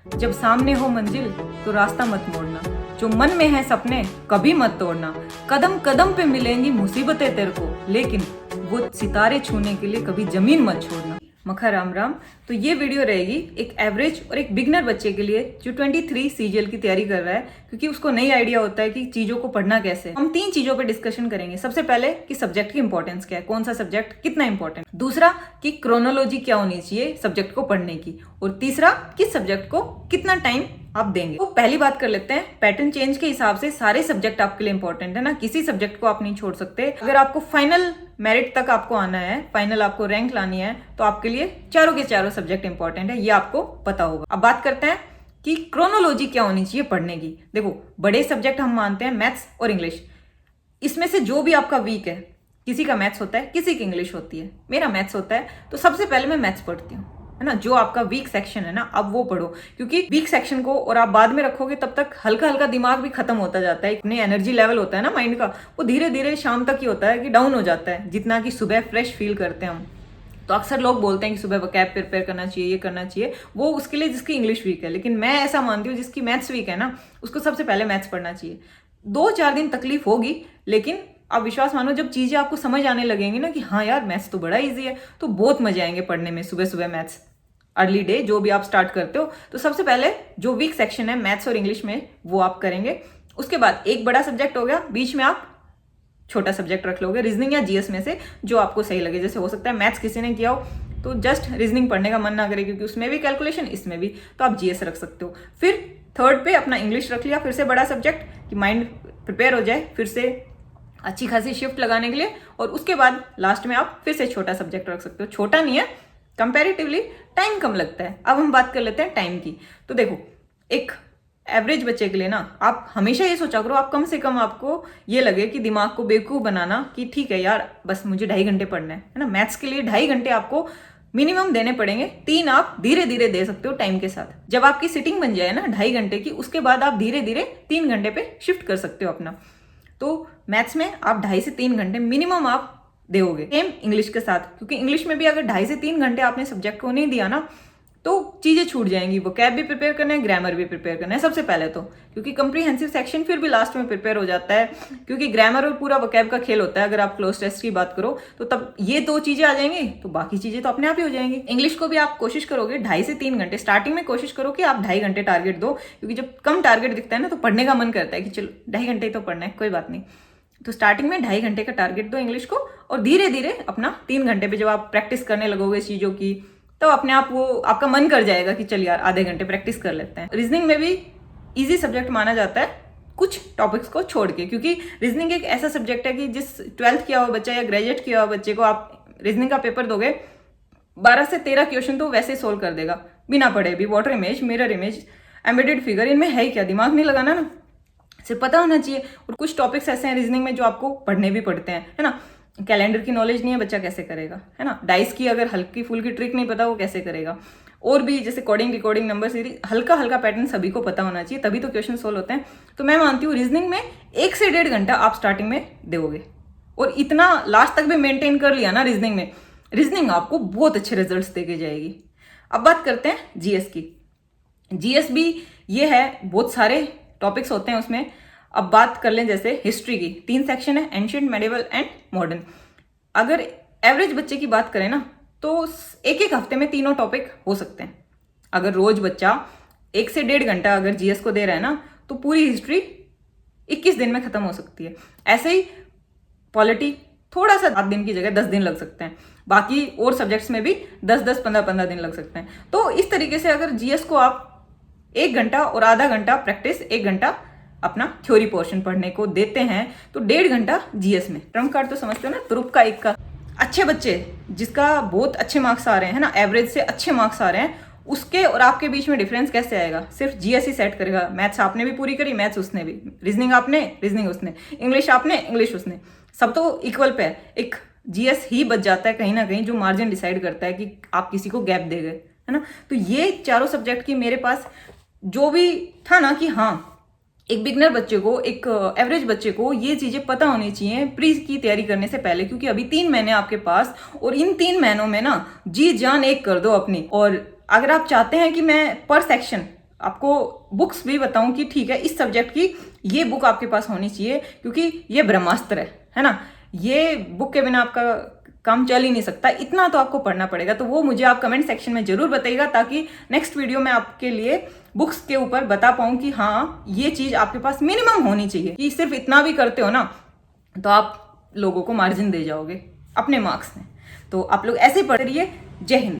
जब सामने हो मंजिल तो रास्ता मत मोड़ना, जो मन में है सपने कभी मत तोड़ना। कदम कदम पे मिलेंगी मुसीबतें तेरे को, लेकिन वो सितारे छूने के लिए कभी जमीन मत छोड़ना। मखा राम राम। तो ये वीडियो रहेगी एक एवरेज और एक बिगनर बच्चे के लिए जो 23 सीजीएल की तैयारी कर रहा है, क्योंकि उसको नई आइडिया होता है कि चीजों को पढ़ना कैसे है। हम 3 चीजों पे डिस्कशन करेंगे। सबसे पहले कि सब्जेक्ट की इंपॉर्टेंस क्या है, कौन सा सब्जेक्ट कितना इंपॉर्टेंट। दूसरा कि क्रोनोलॉजी क्या होनी चाहिए सब्जेक्ट को पढ़ने की। और तीसरा किस सब्जेक्ट को कितना टाइम आप देंगे। तो पहली बात कर लेते हैं, पैटर्न चेंज के हिसाब से सारे सब्जेक्ट आपके लिए इंपॉर्टेंट है ना, किसी सब्जेक्ट को आप नहीं छोड़ सकते। अगर आपको फाइनल मेरिट तक आपको आना है, फाइनल आपको रैंक लानी है, तो आपके लिए चारों के चारों सब्जेक्ट इंपॉर्टेंट है, ये आपको पता होगा। अब बात करते हैं कि क्रोनोलॉजी क्या होनी चाहिए पढ़ने की। देखो, बड़े सब्जेक्ट हम मानते हैं मैथ्स और इंग्लिश। इसमें से जो भी आपका वीक है, किसी का मैथ्स होता है, किसी की इंग्लिश होती है। मेरा मैथ्स होता है, तो सबसे पहले मैं मैथ्स पढ़ती हूँ, है ना। जो आपका वीक सेक्शन है ना, अब वो पढ़ो, क्योंकि वीक सेक्शन को और आप बाद में रखोगे तब तक हल्का हल्का दिमाग भी खत्म होता जाता है। अपने एनर्जी लेवल होता है ना माइंड का, वो धीरे धीरे शाम तक ही होता है कि डाउन हो जाता है, जितना कि सुबह फ्रेश फील करते हैं हम। तो अक्सर लोग बोलते हैं कि सुबह वोकैब प्रिपेयर करना चाहिए, ये करना चाहिए, वो उसके लिए जिसकी इंग्लिश वीक है। लेकिन मैं ऐसा मानती हूँ जिसकी मैथ्स वीक है ना, उसको सबसे पहले मैथ्स पढ़ना चाहिए। 2-4 दिन तकलीफ होगी, लेकिन आप विश्वास मानो, जब चीजें आपको समझ आने लगेंगी ना कि हाँ यार मैथ्स तो बड़ा इजी है, तो बहुत मजे आएंगे पढ़ने में। सुबह सुबह मैथ्स अर्ली डे जो भी आप स्टार्ट करते हो, तो सबसे पहले जो वीक सेक्शन है मैथ्स और इंग्लिश में, वो आप करेंगे। उसके बाद एक बड़ा सब्जेक्ट हो गया, बीच में आप छोटा सब्जेक्ट रख लोगे, रीजनिंग या जीएस में से जो आपको सही लगे। जैसे हो सकता है मैथ्स किसी ने किया हो तो जस्ट रीजनिंग पढ़ने का मन ना करे, क्योंकि उसमें भी कैलकुलेशन, इसमें भी, तो आप जीएस रख सकते हो। फिर थर्ड पे अपना इंग्लिश रख लिया, फिर से बड़ा सब्जेक्ट कि माइंड प्रिपेयर हो जाए फिर से अच्छी खासी शिफ्ट लगाने के लिए। और उसके बाद लास्ट में आप फिर से छोटा सब्जेक्ट रख सकते हो। छोटा नहीं है, कंपैरेटिवली टाइम कम लगता है। अब हम बात कर लेते हैं टाइम की। तो देखो, एक एवरेज बच्चे के लिए ना, आप हमेशा ये सोचा करो, आप कम से कम आपको ये लगे कि दिमाग को बेवकूफ बनाना कि ठीक है यार बस मुझे 2.5 घंटे पढ़ना है ना। मैथ्स के लिए 2.5 घंटे आपको मिनिमम देने पड़ेंगे। 3 आप धीरे धीरे दे सकते हो टाइम के साथ। जब आपकी सिटिंग बन जाए ना 2.5 घंटे की, उसके बाद आप धीरे धीरे 3 घंटे पे शिफ्ट कर सकते हो अपना। तो मैथ्स में आप 2.5 से 3 घंटे मिनिमम आप दोगे। सेम इंग्लिश के साथ, क्योंकि इंग्लिश में भी अगर 2.5 से 3 घंटे आपने सब्जेक्ट को नहीं दिया ना, तो चीजें छूट जाएंगी। वोकैब भी प्रिपेयर करना है, ग्रामर भी प्रिपेयर करना है सबसे पहले तो, क्योंकि कंप्रीहेंसिव सेक्शन फिर भी लास्ट में प्रिपेयर हो जाता है, क्योंकि ग्रामर और पूरा वोकैब का खेल होता है। अगर आप क्लोज टेस्ट की बात करो तो तब ये 2 चीजें आ जाएंगी, तो बाकी चीजें तो अपने आप ही हो जाएंगी। इंग्लिश को भी आप कोशिश करोगे 2.5 से 3 घंटे, स्टार्टिंग में कोशिश करो कि आप 2.5 घंटे टारगेट दो, क्योंकि जब कम टारगेट दिखता है ना, तो पढ़ने का मन करता है कि चलो 2.5 घंटे ही तो पढ़ना है, कोई बात नहीं। तो स्टार्टिंग में 2.5 घंटे का टारगेट दो इंग्लिश को, और धीरे धीरे अपना 3 घंटे पे जब आप प्रैक्टिस करने लगोगे इस चीजों की, तो अपने आप वो आपका मन कर जाएगा कि चल यार आधे घंटे प्रैक्टिस कर लेते हैं। रीजनिंग में भी इजी सब्जेक्ट माना जाता है कुछ टॉपिक्स को छोड़ के, क्योंकि रीजनिंग एक ऐसा सब्जेक्ट है कि जिस 12th किया हुआ बच्चा या ग्रेजुएट किया हुआ बच्चे को आप रीजनिंग का पेपर दोगे, 12 से 13 क्वेश्चन तो वैसे सोल्व कर देगा बिना पढ़े भी। Water image, mirror image, embedded figure, इनमें है क्या, दिमाग नहीं लगाना ना, सिर्फ पता होना चाहिए। और कुछ टॉपिक्स ऐसे हैं रीजनिंग में जो आपको पढ़ने भी पड़ते हैं, है ना। कैलेंडर की नॉलेज नहीं है, बच्चा कैसे करेगा, है ना। डाइस की अगर हल्की फुल्की ट्रिक नहीं पता, वो कैसे करेगा। और भी जैसे कोडिंग, रिकॉर्डिंग, नंबर सीरीज, हल्का हल्का पैटर्न सभी को पता होना चाहिए, तभी तो क्वेश्चन सोल्व होते हैं। तो मैं मानती हूँ रीजनिंग में 1 से 1.5 घंटा आप स्टार्टिंग में दोगे, और इतना लास्ट तक भी मेंटेन कर लिया ना रीजनिंग में, रीजनिंग आपको बहुत अच्छे रिजल्ट देके जाएगी। अब बात करते हैं जीएस की। जीएस भी ये है, बहुत सारे टॉपिक्स होते हैं उसमें। अब बात कर लें जैसे हिस्ट्री की, 3 सेक्शन है, एंशिएंट, मेडिवल एंड मॉडर्न। अगर एवरेज बच्चे की बात करें ना, तो एक एक हफ्ते में तीनों टॉपिक हो सकते हैं। अगर रोज बच्चा 1 से 1.5 घंटा अगर जीएस को दे रहा है ना, तो पूरी हिस्ट्री 21 दिन में खत्म हो सकती है। ऐसे ही पॉलिटी थोड़ा सा 7 दिन की जगह 10 दिन लग सकते हैं। बाकी और सब्जेक्ट्स में भी 10-10, 15-15 दिन लग सकते हैं। तो इस तरीके से अगर जीएस को आप 1 घंटा और आधा घंटा प्रैक्टिस, 1 घंटा अपना थ्योरी पोर्शन पढ़ने को देते हैं, तो 1.5 घंटा जीएस में। ट्रम्प कार्ड तो समझते हो ना, तुरुप का 1 का। अच्छे बच्चे जिसका बहुत अच्छे मार्क्स आ रहे हैं, है ना, एवरेज से अच्छे मार्क्स आ रहे हैं, उसके और आपके बीच में डिफरेंस कैसे आएगा? सिर्फ जीएस ही सेट करेगा। मैथ्स आपने भी पूरी करी, मैथ्स उसने भी, रीजनिंग आपने, रीजनिंग उसने, इंग्लिश आपने, इंग्लिश उसने, सब तो इक्वल पे है। एक जीएस ही बच जाता है कहीं ना कहीं, जो मार्जिन डिसाइड करता है कि आप किसी को गैप दे गए, है ना। तो ये चारों सब्जेक्ट की मेरे पास जो भी था ना कि हाँ, एक बिगनर बच्चे को, एक एवरेज बच्चे को ये चीजें पता होनी चाहिए प्री की तैयारी करने से पहले, क्योंकि अभी 3 महीने आपके पास, और इन 3 महीनों में ना जी जान एक कर दो अपनी। और अगर आप चाहते हैं कि मैं पर सेक्शन आपको बुक्स भी बताऊं कि ठीक है इस सब्जेक्ट की ये बुक आपके पास होनी चाहिए, क्योंकि ये ब्रह्मास्त्र है ना, ये बुक के बिना आपका काम चल ही नहीं सकता, इतना तो आपको पढ़ना पड़ेगा। तो वो मुझे आप कमेंट सेक्शन में जरूर बताइएगा, ताकि नेक्स्ट वीडियो में आपके लिए बुक्स के ऊपर बता पाऊं कि हाँ ये चीज आपके पास मिनिमम होनी चाहिए। कि सिर्फ इतना भी करते हो ना तो आप लोगों को मार्जिन दे जाओगे अपने मार्क्स में। तो आप लोग ऐसे ही पढ़ रहिए। जय हिंद।